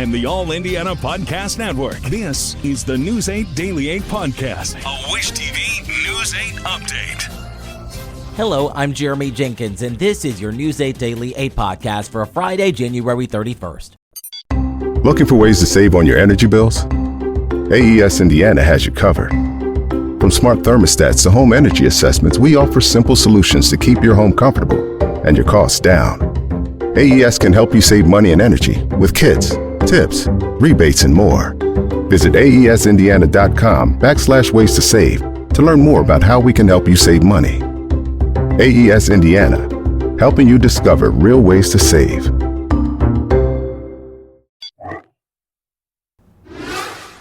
and the All Indiana Podcast Network. This is the News 8 Daily 8 Podcast, a Wish TV News 8 update. Hello, I'm Jeremy Jenkins, and this is your News 8 Daily 8 Podcast for Friday, January 31st. Looking for ways to save on your energy bills? AES Indiana has you covered. From smart thermostats to home energy assessments, we offer simple solutions to keep your home comfortable and your costs down. AES can help you save money and energy with kits, tips, rebates, and more. Visit aesindiana.com/ways to save to learn more about how we can help you save money. AES Indiana, helping you discover real ways to save.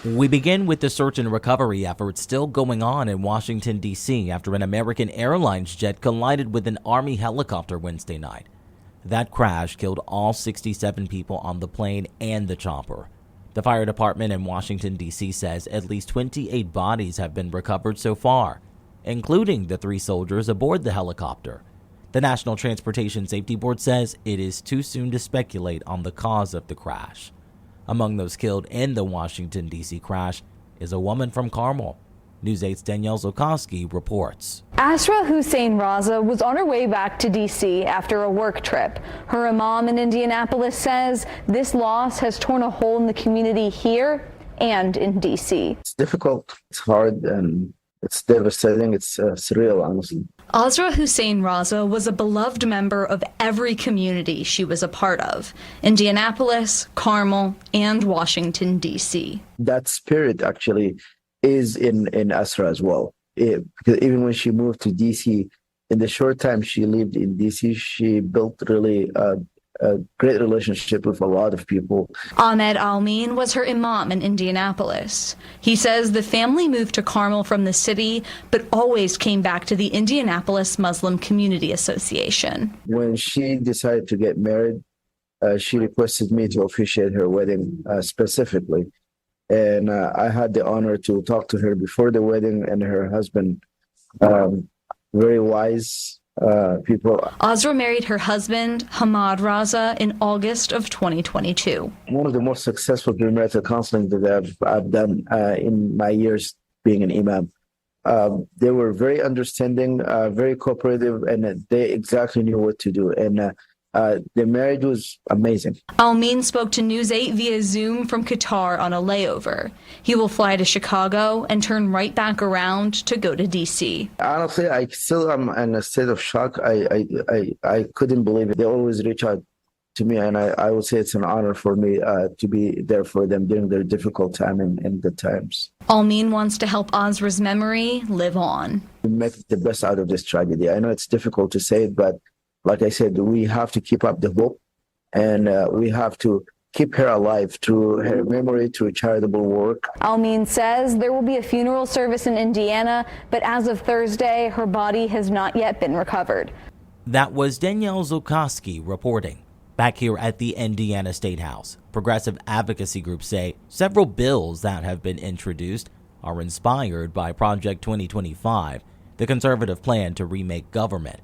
We begin with the search and recovery efforts still going on in Washington, D.C. after an American Airlines jet collided with an Army helicopter Wednesday night. That crash killed all 67 people on the plane and the chopper. The fire department in Washington, D.C. says at least 28 bodies have been recovered so far, including the 3 soldiers aboard the helicopter. The National Transportation Safety Board says it is too soon to speculate on the cause of the crash. Among those killed in the Washington, D.C. crash is a woman from Carmel. News 8's Danielle Zolkowski reports. Asra Hussein Raza was on her way back to D.C. after a work trip. Her imam in Indianapolis says this loss has torn a hole in the community here and in D.C. It's difficult, it's hard, and it's devastating. It's surreal, honestly. Asra Hussein Raza was a beloved member of every community she was a part of: Indianapolis, Carmel, and Washington, D.C. That spirit actually is in Asra as well. Because even when she moved to D.C., in the short time she lived in D.C., she built really a great relationship with a lot of people. Ahmed Almin was her imam in Indianapolis. He says the family moved to Carmel from the city, but always came back to the Indianapolis Muslim Community Association. When she decided to get married, she requested me to officiate her wedding specifically. And I had the honor to talk to her before the wedding, and her husband, very wise people. Asra married her husband, Hamad Raza, in August of 2022. One of the most successful premarital counseling that I've done in my years being an imam. They were very understanding, very cooperative, and they exactly knew what to do. And the marriage was amazing. Almin spoke to News 8 via Zoom from Qatar on a layover. He will fly to Chicago and turn right back around to go to D.C. Honestly, I still am in a state of shock. I couldn't believe it. They always reach out to me, and I would say it's an honor for me to be there for them during their difficult time and good times. Almin wants to help Asra's memory live on. We make the best out of this tragedy. I know it's difficult to say it, but like I said, we have to keep up the hope, and we have to keep her alive through her memory, through charitable work. Almin says there will be a funeral service in Indiana, but as of Thursday, her body has not yet been recovered. That was Danielle Zolkowski reporting. Back here at the Indiana State House, progressive advocacy groups say several bills that have been introduced are inspired by Project 2025, the conservative plan to remake government.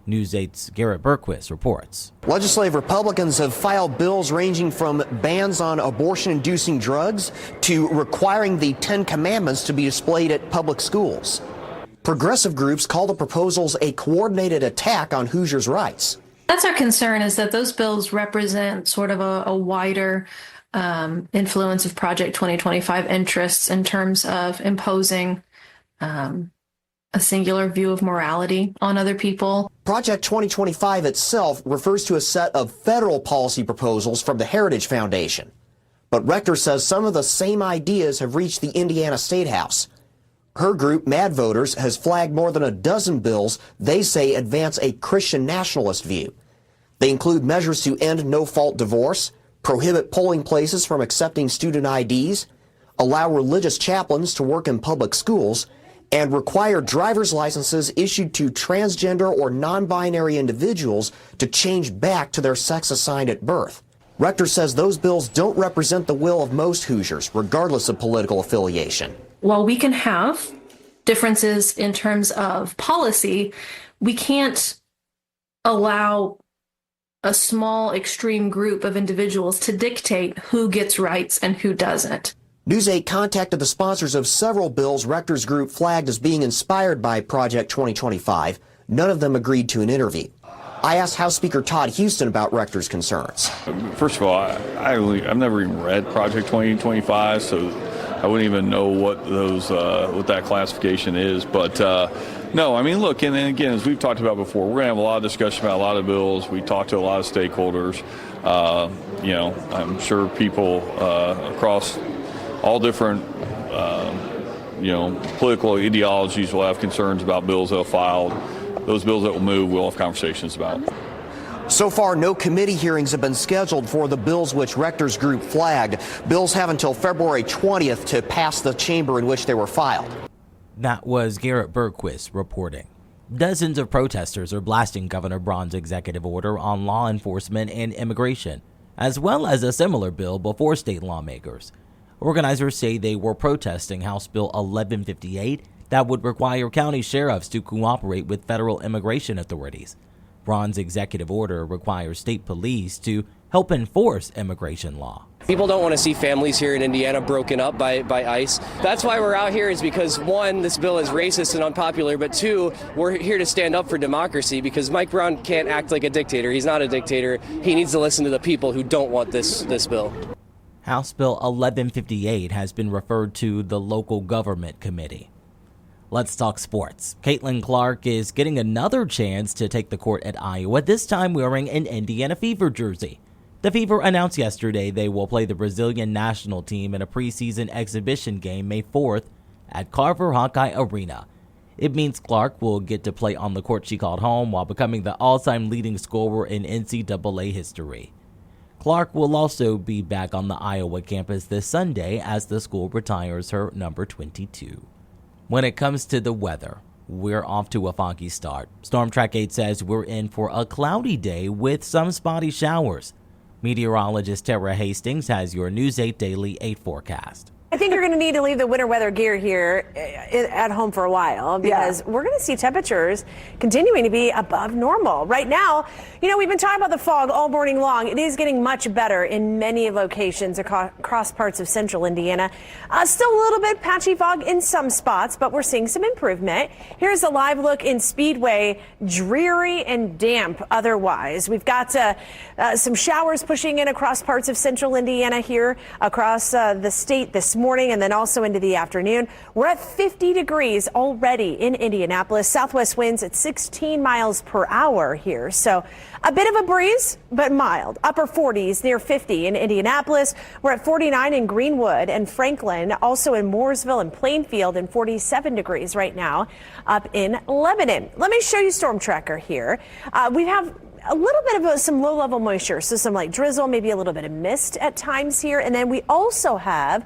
News 8's Garrett Berquist reports. Legislative Republicans have filed bills ranging from bans on abortion-inducing drugs to requiring the 10 Commandments to be displayed at public schools. Progressive groups call the proposals a coordinated attack on Hoosiers' rights. That's our concern, is that those bills represent sort of a wider influence of Project 2025 interests in terms of imposing a singular view of morality on other people. Project 2025 itself refers to a set of federal policy proposals from the Heritage Foundation. But Rector says some of the same ideas have reached the Indiana State House. Her group, Mad Voters, has flagged more than a dozen bills they say advance a Christian nationalist view. They include measures to end no-fault divorce, prohibit polling places from accepting student IDs, allow religious chaplains to work in public schools, and require driver's licenses issued to transgender or non-binary individuals to change back to their sex assigned at birth. Rector says those bills don't represent the will of most Hoosiers, regardless of political affiliation. While we can have differences in terms of policy, we can't allow a small extreme group of individuals to dictate who gets rights and who doesn't. News 8 contacted the sponsors of several bills Rector's Group flagged as being inspired by Project 2025. None of them agreed to an interview. I asked House Speaker Todd Houston about Rector's concerns. First of all, I've never even read Project 2025, so I wouldn't even know what that classification is. But no, I mean, look, and again, as we've talked about before, we're going to have a lot of discussion about a lot of bills. We talk to a lot of stakeholders. I'm sure people across all different, political ideologies will have concerns about bills they'll file. Those bills that will move, we'll have conversations about. So far, no committee hearings have been scheduled for the bills which Rector's Group flagged. Bills have until February 20th to pass the chamber in which they were filed. That was Garrett Bergquist reporting. Dozens of protesters are blasting Governor Braun's executive order on law enforcement and immigration, as well as a similar bill before state lawmakers. Organizers say they were protesting House Bill 1158 that would require county sheriffs to cooperate with federal immigration authorities. Braun's executive order requires state police to help enforce immigration law. People don't want to see families here in Indiana broken up by ICE. That's why we're out here, is because, one, this bill is racist and unpopular, but two, we're here to stand up for democracy because Mike Braun can't act like a dictator. He's not a dictator. He needs to listen to the people who don't want this bill. House Bill 1158 has been referred to the local government committee. Let's talk sports. Caitlin Clark is getting another chance to take the court at Iowa, this time wearing an Indiana Fever jersey. The Fever announced yesterday they will play the Brazilian national team in a preseason exhibition game May 4th at Carver Hawkeye Arena. It means Clark will get to play on the court she called home while becoming the all-time leading scorer in NCAA history. Clark will also be back on the Iowa campus this Sunday as the school retires her number 22. When it comes to the weather, we're off to a foggy start. Storm Track 8 says we're in for a cloudy day with some spotty showers. Meteorologist Tara Hastings has your News 8 Daily 8 forecast. I think you're going to need to leave the winter weather gear here at home for a while because we're going to see temperatures continuing to be above normal. Right now, we've been talking about the fog all morning long. It is getting much better in many locations across parts of central Indiana. Still a little bit patchy fog in some spots, but we're seeing some improvement. Here's a live look in Speedway, dreary and damp otherwise. We've got some showers pushing in across parts of central Indiana here across the state this morning and then also into the afternoon. We're at 50 degrees already in Indianapolis. Southwest winds at 16 miles per hour here. So a bit of a breeze, but mild. Upper 40s near 50 in Indianapolis. We're at 49 in Greenwood and Franklin, also in Mooresville and Plainfield, and 47 degrees right now up in Lebanon. Let me show you Storm Tracker here. We have a little bit of some low-level moisture, so some light drizzle, maybe a little bit of mist at times here. And then we also have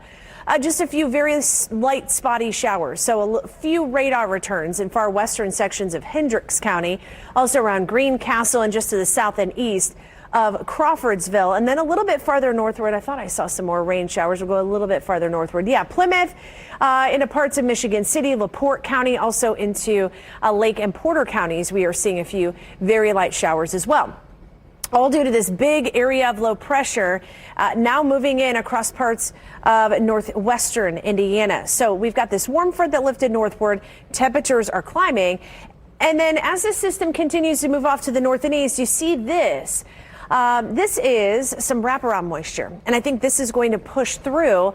just a few very light spotty showers. So a few radar returns in far western sections of Hendricks County, also around Greencastle and just to the south and east of Crawfordsville. And then a little bit farther northward, I thought I saw some more rain showers. We'll go a little bit farther northward. Yeah, Plymouth, into parts of Michigan City, LaPorte County, also into Lake and Porter counties. We are seeing a few very light showers as well. All due to this big area of low pressure now moving in across parts of northwestern Indiana. So we've got this warm front that lifted northward. Temperatures are climbing. And then as this system continues to move off to the north and east, you see this. This is some wraparound moisture. And I think this is going to push through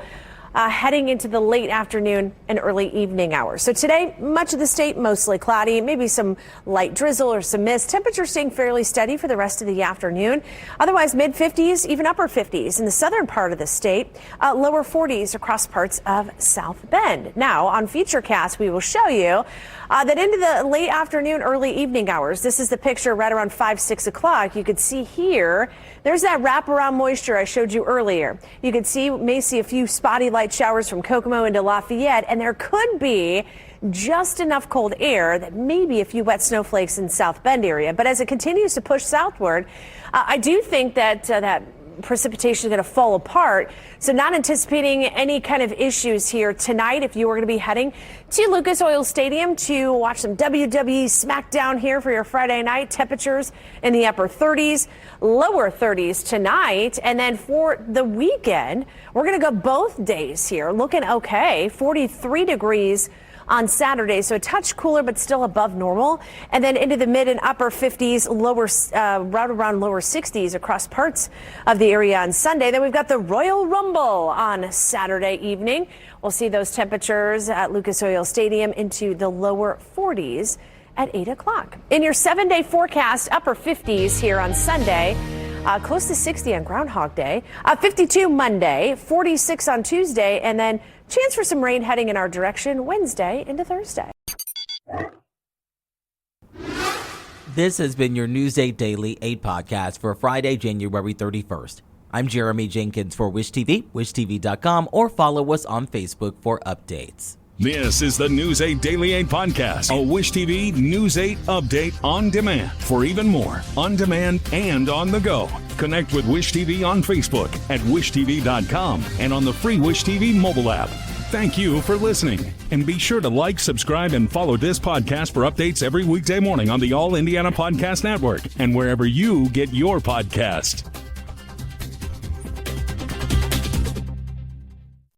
heading into the late afternoon and early evening hours. So today, much of the state mostly cloudy, maybe some light drizzle or some mist. Temperatures staying fairly steady for the rest of the afternoon. Otherwise, mid 50s, even upper 50s in the southern part of the state. Lower 40s across parts of South Bend. Now, on Futurecast, we will show you that into the late afternoon, early evening hours. This is the picture right around 5, 6 o'clock. You could see here, there's that wraparound moisture I showed you earlier. You could see, may see a few spotty light showers from Kokomo into Lafayette, and there could be just enough cold air that maybe a few wet snowflakes in South Bend area. But as it continues to push southward, I do think that that precipitation is going to fall apart. So not anticipating any kind of issues here tonight if you are going to be heading to Lucas Oil Stadium to watch some WWE SmackDown here for your Friday night. Temperatures in the upper 30s, lower 30s tonight. And then for the weekend, we're going to go both days here. Looking okay, 43 degrees on Saturday, so a touch cooler but still above normal, and then into the mid and upper 50s, right around lower 60s across parts of the area on Sunday. Then we've got the Royal Rumble on Saturday evening. We'll see those temperatures at Lucas Oil Stadium into the lower 40s at 8 o'clock. In your 7-day forecast, upper 50s here on Sunday. Close to 60 on Groundhog Day, 52 Monday, 46 on Tuesday, and then chance for some rain heading in our direction Wednesday into Thursday. This has been your News 8 Daily 8 podcast for Friday, January 31st. I'm Jeremy Jenkins for Wish TV, wishtv.com, or follow us on Facebook for updates. This is the News 8 Daily 8 podcast, a Wish TV News 8 update on demand. For even more, on demand and on the go, connect with Wish TV on Facebook at wishtv.com and on the free Wish TV mobile app. Thank you for listening, and be sure to like, subscribe, and follow this podcast for updates every weekday morning on the All Indiana Podcast Network and wherever you get your podcast.